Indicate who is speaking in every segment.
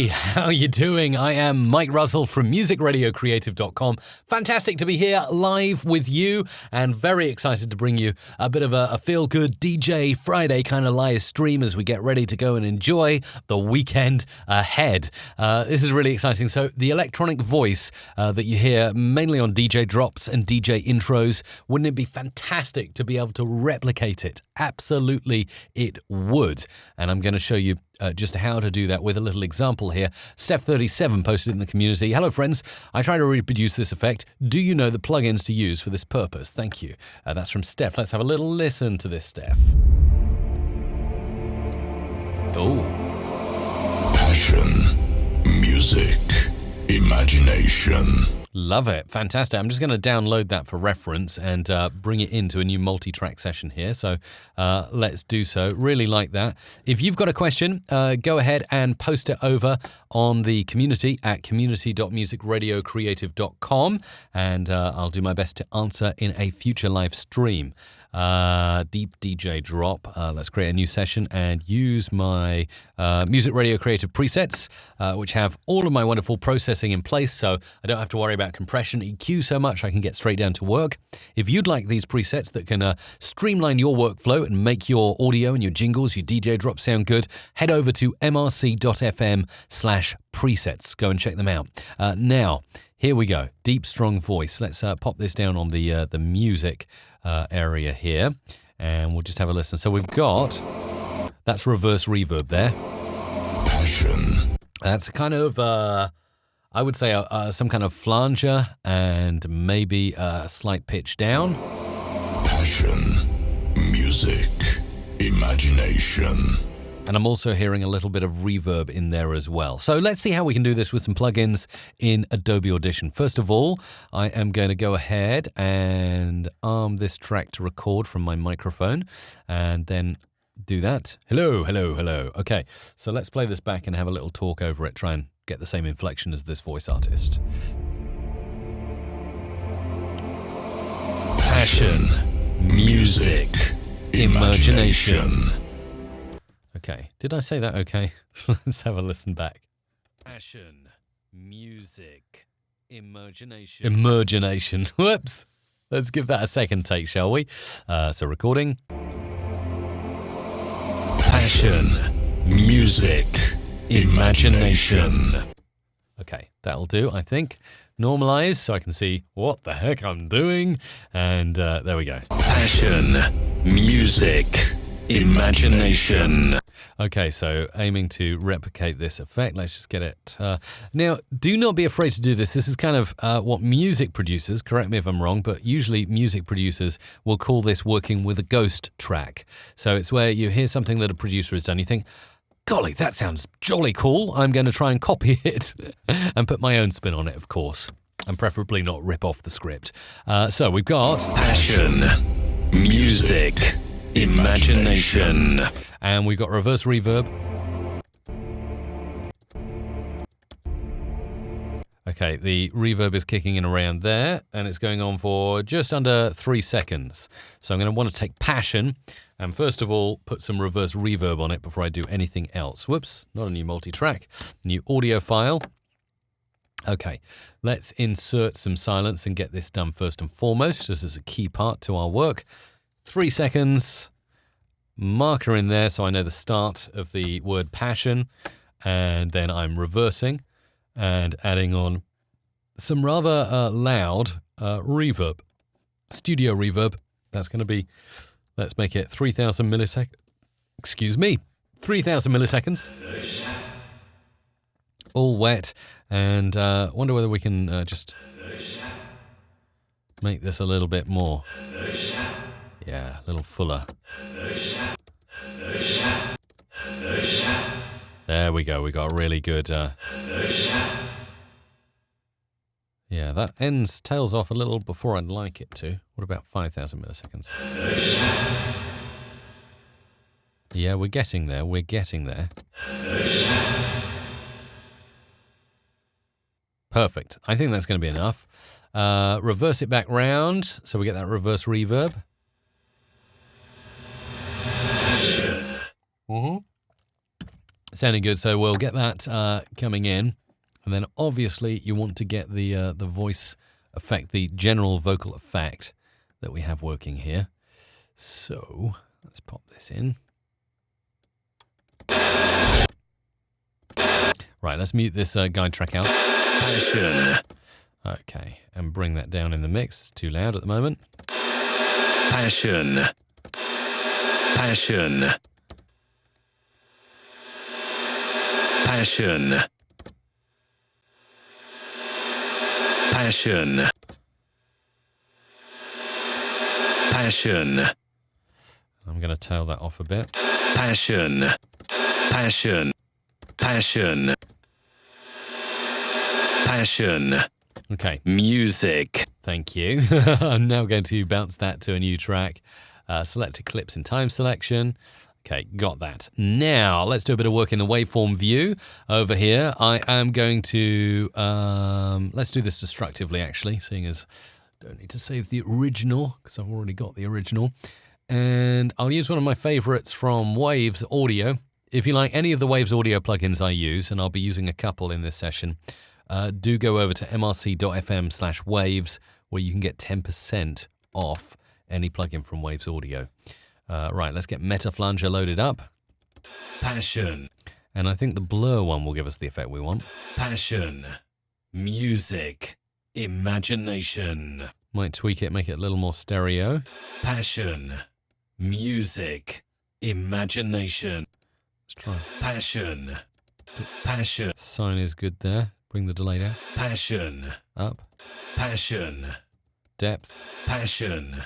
Speaker 1: Hey, how you doing? I am Mike Russell from musicradiocreative.com. Fantastic to be here live with you and very excited to bring you a bit of a feel-good DJ Friday kind of live stream as we get ready to go and enjoy the weekend ahead. This is really exciting. So the electronic voice that you hear mainly on DJ drops and DJ intros, wouldn't it be fantastic to be able to replicate it? Absolutely, it would. And I'm going to show you just how to do that with a little example here. Steph37 posted in the community. Hello, friends. I try to reproduce this effect. Do you know the plugins to use for this purpose? Thank you. That's from Steph. Let's have a little listen to this, Steph. Oh.
Speaker 2: Passion, music, imagination.
Speaker 1: Love it. Fantastic. I'm just going to download that for reference and bring it into a new multi-track session here. So let's do so. Really like that. If you've got a question, go ahead and post it over on the community at community.musicradiocreative.com and I'll do my best to answer in a future live stream. Deep DJ drop. Let's create a new session and use my Music Radio Creative presets, which have all of my wonderful processing in place, so I don't have to worry about compression, EQ so much. I can get straight down to work. If you'd like these presets that can streamline your workflow and make your audio and your jingles, your DJ drops sound good, head over to mrc.fm/presets. Go and check them out. Now, here we go. Deep, strong voice. Let's pop this down on the music area here, and we'll just have a listen. So we've got, that's reverse reverb there.
Speaker 2: Passion.
Speaker 1: That's kind of, I would say, some kind of flanger and maybe a slight pitch down.
Speaker 2: Passion, music, imagination.
Speaker 1: And I'm also hearing a little bit of reverb in there as well. So let's see how we can do this with some plugins in Adobe Audition. First of all, I am going to go ahead and arm this track to record from my microphone and then do that. Hello, hello, hello. Okay, so let's play this back and have a little talk over it, try and get the same inflection as this voice artist.
Speaker 2: Passion, music, imagination.
Speaker 1: Okay, did I say that okay? Let's have a listen back. Passion, music, imagination. Imagination. Whoops. Let's give that a second take, shall we? So recording.
Speaker 2: Passion, music, imagination.
Speaker 1: Okay, that'll do, I think. Normalize so I can see what the heck I'm doing. And there we go.
Speaker 2: Passion, music, imagination.
Speaker 1: Okay, so aiming to replicate this effect. Let's just get it. Now, do not be afraid to do this. This is kind of what music producers, correct me if I'm wrong, but usually music producers will call this working with a ghost track. So it's where you hear something that a producer has done. You think, golly, that sounds jolly cool. I'm going to try and copy it and put my own spin on it, of course, and preferably not rip off the script. So we've got
Speaker 2: passion, music, imagination.
Speaker 1: And we've got reverse reverb. Okay, the reverb is kicking in around there, and it's going on for just under 3 seconds. So I'm going to want to take passion, and first of all, put some reverse reverb on it before I do anything else. Whoops, not a new multi-track. New audio file. Okay, let's insert some silence and get this done first and foremost. This is a key part to our work. 3 seconds. Marker in there so I know the start of the word passion, and then I'm reversing and adding on some rather loud reverb, studio reverb. That's going to be, let's make it 3,000 milliseconds. Excuse me, 3,000 milliseconds. All wet, and wonder whether we can just make this a little bit more. Yeah, a little fuller. There we go. We got a really good. Yeah, that tails off a little before I'd like it to. What about 5,000 milliseconds? Yeah, we're getting there. We're getting there. Perfect. I think that's going to be enough. Reverse it back round so we get that reverse reverb. Mm-hmm. Sounding good. So we'll get that coming in. And then obviously you want to get the voice effect, the general vocal effect that we have working here. So let's pop this in. Right, let's mute this guide track out.
Speaker 2: Passion.
Speaker 1: Okay, and bring that down in the mix. It's too loud at the moment.
Speaker 2: Passion. Passion. Passion. Passion. Passion.
Speaker 1: I'm going to tail that off a bit.
Speaker 2: Passion. Passion. Passion. Passion.
Speaker 1: Okay.
Speaker 2: Music.
Speaker 1: Thank you. I'm now going to bounce that to a new track. Selected clips in time selection. Okay, got that. Now, let's do a bit of work in the waveform view over here. I am going to, let's do this destructively actually, seeing as I don't need to save the original because I've already got the original. And I'll use one of my favorites from Waves Audio. If you like any of the Waves Audio plugins I use, and I'll be using a couple in this session, do go over to mrc.fm/waves where you can get 10% off any plugin from Waves Audio. Right, let's get Meta Flanger loaded up.
Speaker 2: Passion.
Speaker 1: And I think the blur one will give us the effect we want.
Speaker 2: Passion. Music. Imagination.
Speaker 1: Might tweak it, make it a little more stereo.
Speaker 2: Passion. Music. Imagination.
Speaker 1: Let's try.
Speaker 2: Passion. Passion.
Speaker 1: Sine is good there. Bring the delay down.
Speaker 2: Passion.
Speaker 1: Up.
Speaker 2: Passion.
Speaker 1: Depth.
Speaker 2: Passion.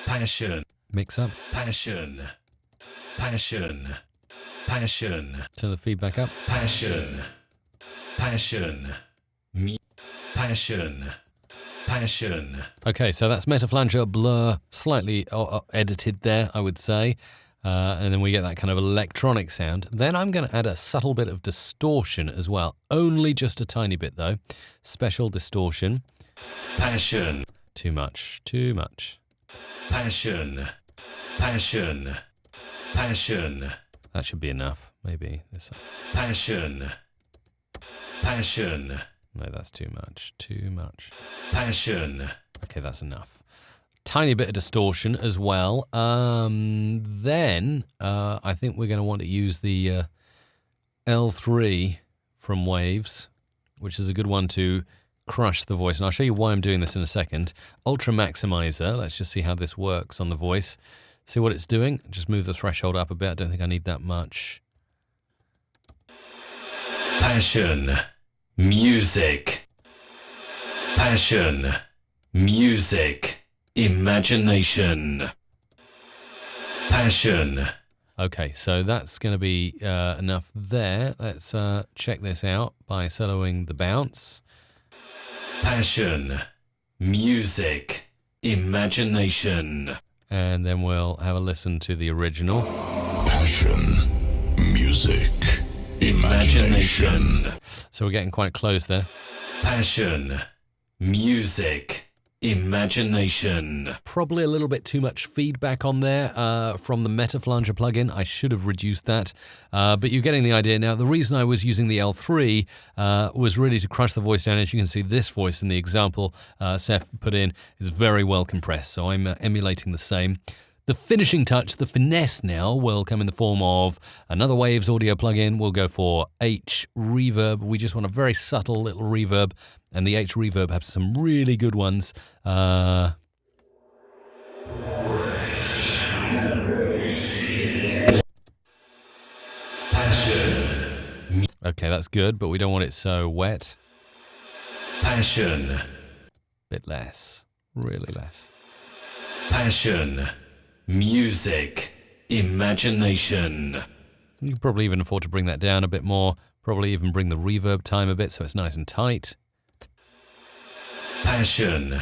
Speaker 2: Passion.
Speaker 1: Mix up.
Speaker 2: Passion. Passion. Passion.
Speaker 1: Turn the feedback up.
Speaker 2: Passion. Passion. Passion. Passion.
Speaker 1: Okay, so that's Meta Flanger, blur, slightly edited there, I would say. And then we get that kind of electronic sound. Then I'm going to add a subtle bit of distortion as well. Only just a tiny bit, though. Special distortion.
Speaker 2: Passion.
Speaker 1: Too much. Too much.
Speaker 2: Passion. Passion. Passion.
Speaker 1: That should be enough. Maybe this.
Speaker 2: Passion. Passion.
Speaker 1: No, that's too much. Too much.
Speaker 2: Passion.
Speaker 1: Okay, that's enough. Tiny bit of distortion as well. Then I think we're going to want to use the L3 from Waves, which is a good one to crush the voice. And I'll show you why I'm doing this in a second. Ultra Maximizer. Let's just see how this works on the voice. See what it's doing. Just move the threshold up a bit. I don't think I need that much.
Speaker 2: Passion. Music. Passion. Music. Imagination. Passion.
Speaker 1: Okay, so that's going to be enough there. Let's check this out by soloing the bounce.
Speaker 2: Passion. Music. Imagination.
Speaker 1: And then we'll have a listen to the original.
Speaker 2: Passion. Music. Imagination.
Speaker 1: So we're getting quite close there.
Speaker 2: Passion. Music. Imagination.
Speaker 1: Probably a little bit too much feedback on there from the Meta Flanger plugin. I should have reduced that, but you're getting the idea. Now, the reason I was using the L3 was really to crush the voice down. As you can see, this voice in the example Seth put in is very well compressed, so I'm emulating the same. The finishing touch, the finesse now, will come in the form of another Waves Audio plugin. We'll go for H Reverb. We just want a very subtle little reverb, and the H Reverb has some really good ones.
Speaker 2: Passion.
Speaker 1: Okay, that's good, but we don't want it so wet.
Speaker 2: Passion.
Speaker 1: Bit less, really less.
Speaker 2: Passion. Music. Imagination.
Speaker 1: You can probably even afford to bring that down a bit more. Probably even bring the reverb time a bit so it's nice and tight.
Speaker 2: Passion.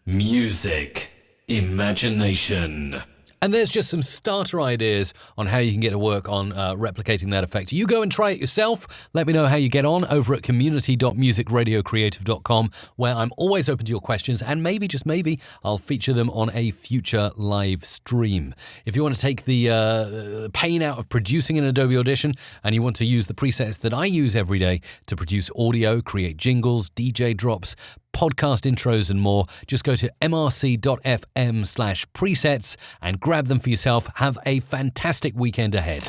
Speaker 2: Music. Imagination.
Speaker 1: And there's just some starter ideas on how you can get to work on replicating that effect. You go and try it yourself. Let me know how you get on over at community.musicradiocreative.com, where I'm always open to your questions, and maybe, just maybe, I'll feature them on a future live stream. If you want to take the pain out of producing in Adobe Audition and you want to use the presets that I use every day to produce audio, create jingles, DJ drops, podcast intros and more, just go to mrc.fm/presets and grab them for yourself. Have a fantastic weekend ahead.